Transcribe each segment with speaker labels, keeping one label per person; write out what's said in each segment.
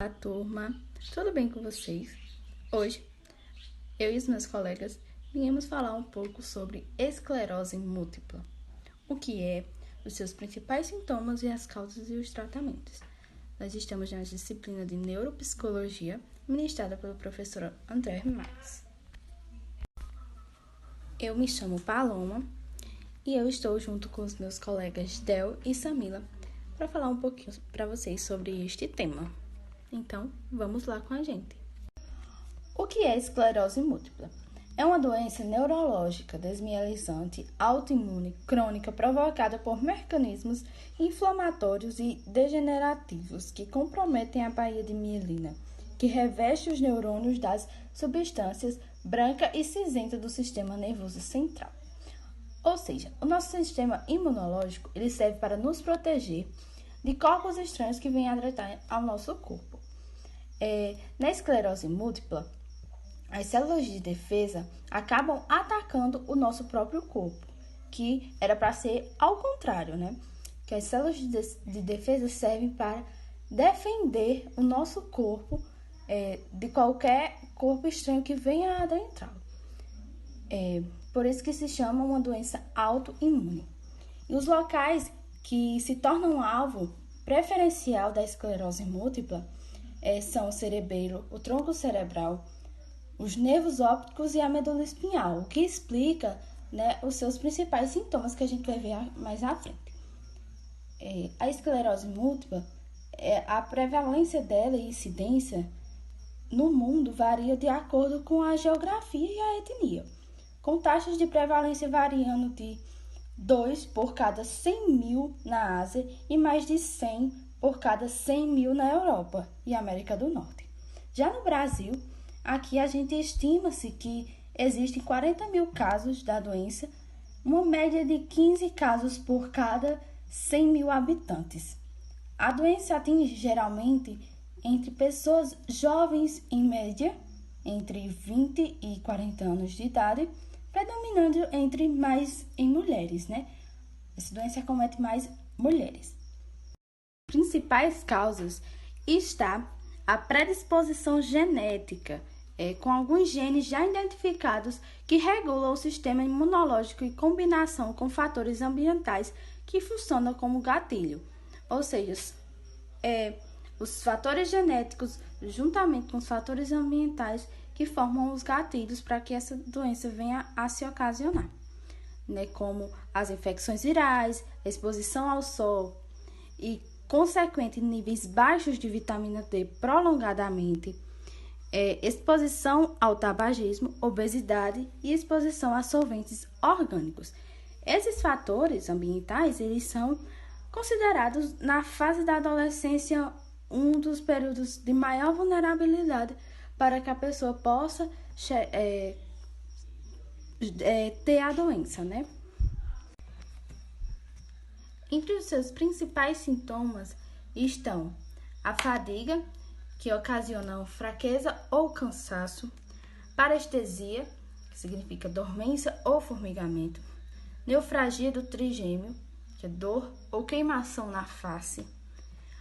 Speaker 1: Olá, turma! Tudo bem com vocês? Hoje, eu e os meus colegas viemos falar um pouco sobre esclerose múltipla. O que é, os seus principais sintomas e as causas e os tratamentos. Nós estamos na disciplina de Neuropsicologia, ministrada pela professora André Marques. Eu me chamo Paloma e eu estou junto com os meus colegas Del e Samila para falar um pouquinho para vocês sobre este tema. Então, vamos lá com a gente. O que é esclerose múltipla? É uma doença neurológica desmielizante, autoimune, crônica, provocada por mecanismos inflamatórios e degenerativos que comprometem a baía de mielina, que reveste os neurônios das substâncias branca e cinzenta do sistema nervoso central. Ou seja, o nosso sistema imunológico ele serve para nos proteger de corpos estranhos que vêm agredir ao nosso corpo. Na esclerose múltipla, as células de defesa acabam atacando o nosso próprio corpo, que era para ser ao contrário, né? Que as células de defesa servem para defender o nosso corpo de qualquer corpo estranho que venha adentrá-lo. Por isso que se chama uma doença autoimune. E os locais que se tornam alvo preferencial da esclerose múltipla são o cerebelo, o tronco cerebral, os nervos ópticos e a medula espinhal, o que explica, né, os seus principais sintomas que a gente vai ver mais à frente. A esclerose múltipla, a prevalência dela e incidência no mundo varia de acordo com a geografia e a etnia, com taxas de prevalência variando de 2 por cada 100 mil na Ásia e mais de 100 por cada 100 mil na Europa e América do Norte. Já no Brasil, aqui a gente estima-se que existem 40 mil casos da doença, uma média de 15 casos por cada 100 mil habitantes. A doença atinge geralmente entre pessoas jovens em média, entre 20 e 40 anos de idade, predominando mais em mulheres, né? Essa doença acomete mais mulheres. Principais causas está a predisposição genética, com alguns genes já identificados que regulam o sistema imunológico em combinação com fatores ambientais que funcionam como gatilho. Ou seja, os fatores genéticos, juntamente com os fatores ambientais, que formam os gatilhos para que essa doença venha a se ocasionar, né? Como as infecções virais, a exposição ao sol e consequente níveis baixos de vitamina D prolongadamente, exposição ao tabagismo, obesidade e exposição a solventes orgânicos. Esses fatores ambientais, eles são considerados na fase da adolescência um dos períodos de maior vulnerabilidade para que a pessoa possa ter a doença, né? Entre os seus principais sintomas estão a fadiga, que ocasiona fraqueza ou cansaço, parestesia, que significa dormência ou formigamento, neuralgia do trigêmeo, que é dor ou queimação na face,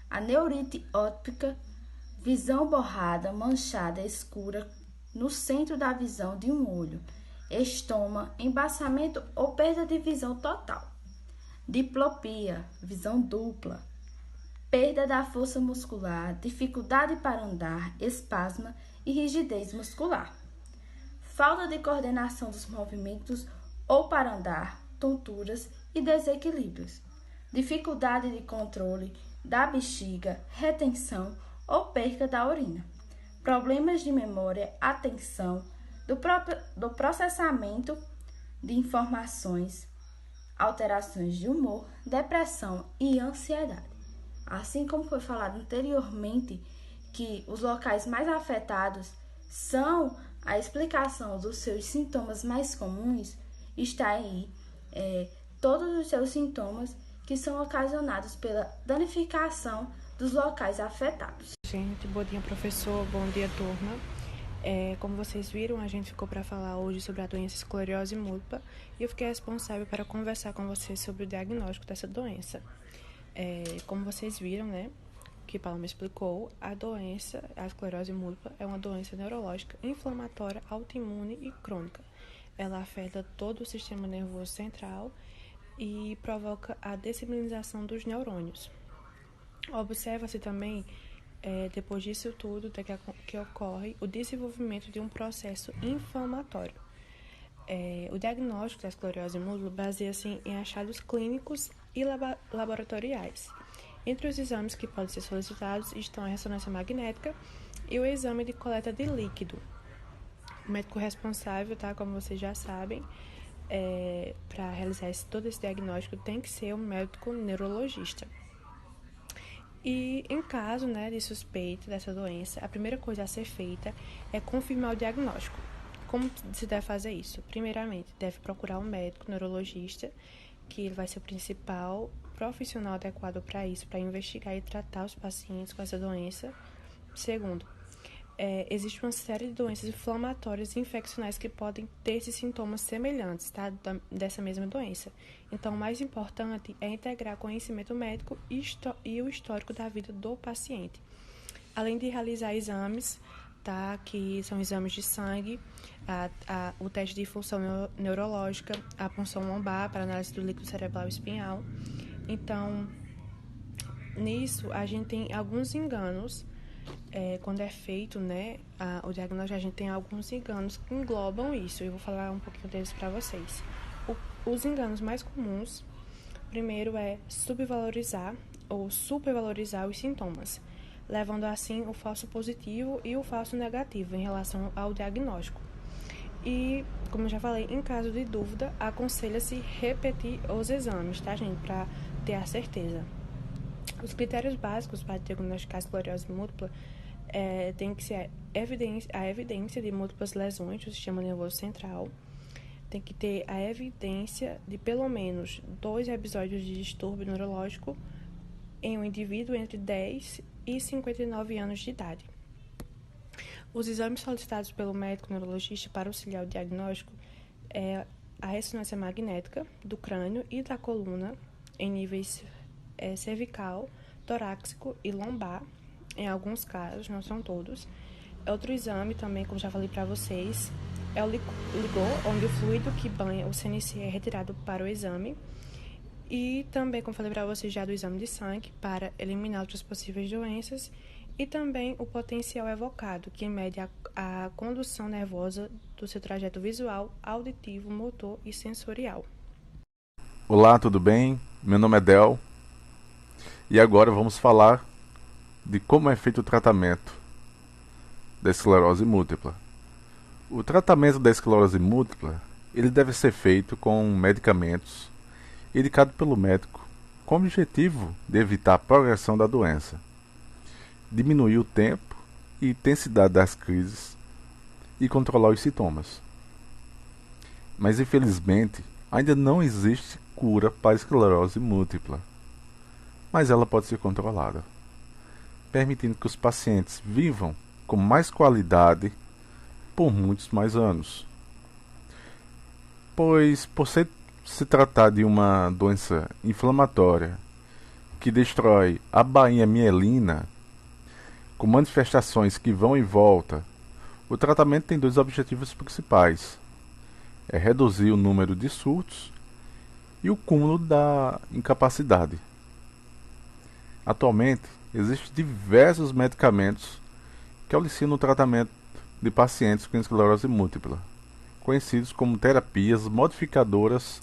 Speaker 1: a neurite óptica, visão borrada, manchada, escura no centro da visão de um olho, estômago, embaçamento ou perda de visão total, diplopia, visão dupla, perda da força muscular, dificuldade para andar, espasmo e rigidez muscular, falta de coordenação dos movimentos ou para andar, tonturas e desequilíbrios, dificuldade de controle da bexiga, retenção ou perca da urina, problemas de memória, atenção, do processamento de informações, alterações de humor, depressão e ansiedade. Assim como foi falado anteriormente, que os locais mais afetados são a explicação dos seus sintomas mais comuns, está aí todos os seus sintomas que são ocasionados pela danificação dos locais afetados.
Speaker 2: Gente, bom dia, professor, bom dia, turma. Como vocês viram, a gente ficou para falar hoje sobre a doença esclerose múltipla e eu fiquei responsável para conversar com vocês sobre o diagnóstico dessa doença. Como vocês viram, né, que Paloma explicou, a esclerose múltipla, é uma doença neurológica inflamatória, autoimune e crônica. Ela afeta todo o sistema nervoso central e provoca a dessensibilização dos neurônios. Observa-se também, depois disso tudo, que ocorre o desenvolvimento de um processo inflamatório. O diagnóstico da esclerose múltipla baseia-se em achados clínicos e laboratoriais. Entre os exames que podem ser solicitados estão a ressonância magnética e o exame de coleta de líquido. O médico responsável, como vocês já sabem, para realizar todo esse diagnóstico tem que ser um médico neurologista. E em caso de suspeita dessa doença, a primeira coisa a ser feita é confirmar o diagnóstico. Como se deve fazer isso? Primeiramente, deve procurar um médico neurologista, que ele vai ser o principal profissional adequado para isso, para investigar e tratar os pacientes com essa doença. Segundo, existe uma série de doenças inflamatórias e infeccionais que podem ter esses sintomas semelhantes, dessa mesma doença. Então, o mais importante é integrar conhecimento médico e o histórico da vida do paciente. Além de realizar exames, que são exames de sangue, o teste de função neurológica, a punção lombar para análise do líquido cerebral espinhal. Então, nisso, a gente tem alguns enganos. Quando é feito o diagnóstico, a gente tem alguns enganos que englobam isso. Eu vou falar um pouquinho deles para vocês. Os enganos mais comuns, primeiro é subvalorizar ou supervalorizar os sintomas, levando assim o falso positivo e o falso negativo em relação ao diagnóstico. E, como eu já falei, em caso de dúvida, aconselha-se repetir os exames, gente? Para ter a certeza. Os critérios básicos para diagnosticar a esclerose múltipla tem que ser a evidência de múltiplas lesões do sistema nervoso central, tem que ter a evidência de pelo menos 2 episódios de distúrbio neurológico em um indivíduo entre 10 e 59 anos de idade. Os exames solicitados pelo médico neurologista para auxiliar o diagnóstico é a ressonância magnética do crânio e da coluna em níveis cervical, torácico e lombar, em alguns casos, não são todos. Outro exame também, como já falei para vocês, é o ligor, onde o fluido que banha o CNC é retirado para o exame. E também, como falei para vocês já, do exame de sangue, para eliminar outras possíveis doenças. E também o potencial evocado, que mede a condução nervosa do seu trajeto visual, auditivo, motor e sensorial.
Speaker 3: Olá, tudo bem? Meu nome é Del. E agora vamos falar de como é feito o tratamento da esclerose múltipla. O tratamento da esclerose múltipla, ele deve ser feito com medicamentos indicados pelo médico, com o objetivo de evitar a progressão da doença, diminuir o tempo e intensidade das crises e controlar os sintomas. Mas infelizmente, ainda não existe cura para a esclerose múltipla, mas ela pode ser controlada, permitindo que os pacientes vivam com mais qualidade por muitos mais anos. Pois, por se tratar de uma doença inflamatória que destrói a bainha mielina, com manifestações que vão e voltam, o tratamento tem 2 objetivos principais: é reduzir o número de surtos e o cúmulo da incapacidade. Atualmente, existem diversos medicamentos que auxiliam no tratamento de pacientes com esclerose múltipla, conhecidos como terapias modificadoras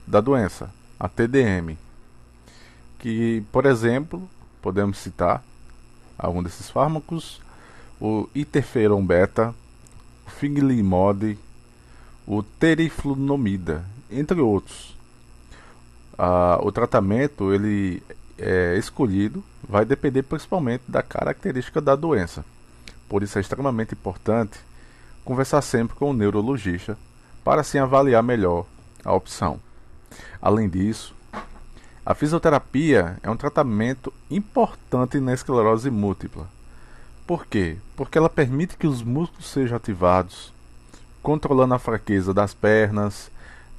Speaker 3: da doença, a TDM, que, por exemplo, podemos citar algum desses fármacos: o interferon beta, o fingolimod, o teriflunomida, entre outros. O tratamento escolhido vai depender principalmente da característica da doença. Por isso é extremamente importante conversar sempre com o neurologista para assim avaliar melhor a opção. Além disso, a fisioterapia é um tratamento importante na esclerose múltipla. Por quê? Porque ela permite que os músculos sejam ativados, controlando a fraqueza das pernas,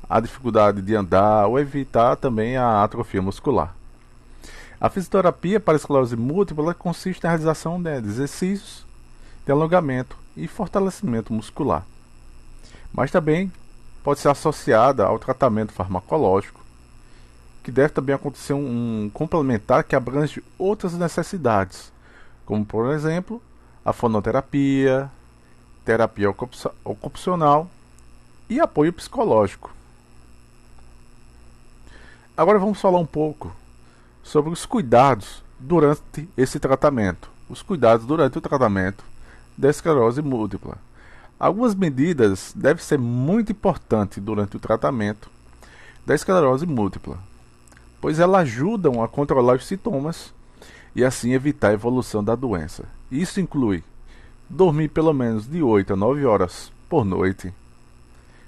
Speaker 3: a dificuldade de andar ou evitar também a atrofia muscular. A fisioterapia para esclerose múltipla consiste na realização de exercícios de alongamento e fortalecimento muscular, mas também pode ser associada ao tratamento farmacológico, que deve também acontecer um complementar que abrange outras necessidades, como por exemplo a fonoterapia, terapia ocupacional e apoio psicológico. Agora vamos falar um pouco sobre os cuidados durante esse tratamento. Os cuidados durante o tratamento da esclerose múltipla. Algumas medidas devem ser muito importantes durante o tratamento da esclerose múltipla, pois elas ajudam a controlar os sintomas e assim evitar a evolução da doença. Isso inclui dormir pelo menos de 8 a 9 horas por noite,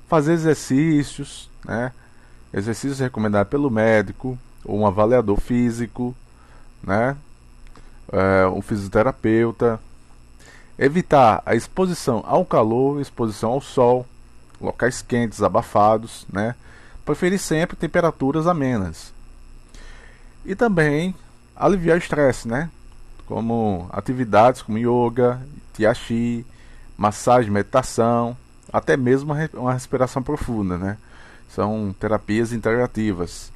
Speaker 3: fazer exercícios, exercícios recomendados pelo médico ou um avaliador físico, um fisioterapeuta, evitar a exposição ao calor, exposição ao sol, locais quentes, abafados, preferir sempre temperaturas amenas. E também aliviar o estresse, como atividades como yoga, tai chi, massagem, meditação, até mesmo uma respiração profunda, São terapias integrativas.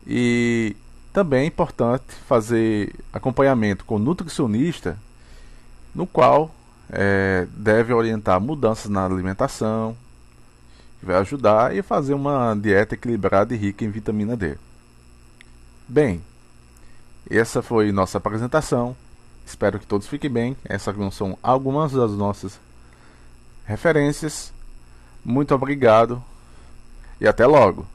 Speaker 3: E também é importante fazer acompanhamento com o nutricionista, no qual deve orientar mudanças na alimentação, que vai ajudar, e fazer uma dieta equilibrada e rica em vitamina D. Bem, essa foi nossa apresentação. Espero que todos fiquem bem. Essas são algumas das nossas referências. Muito obrigado e até logo!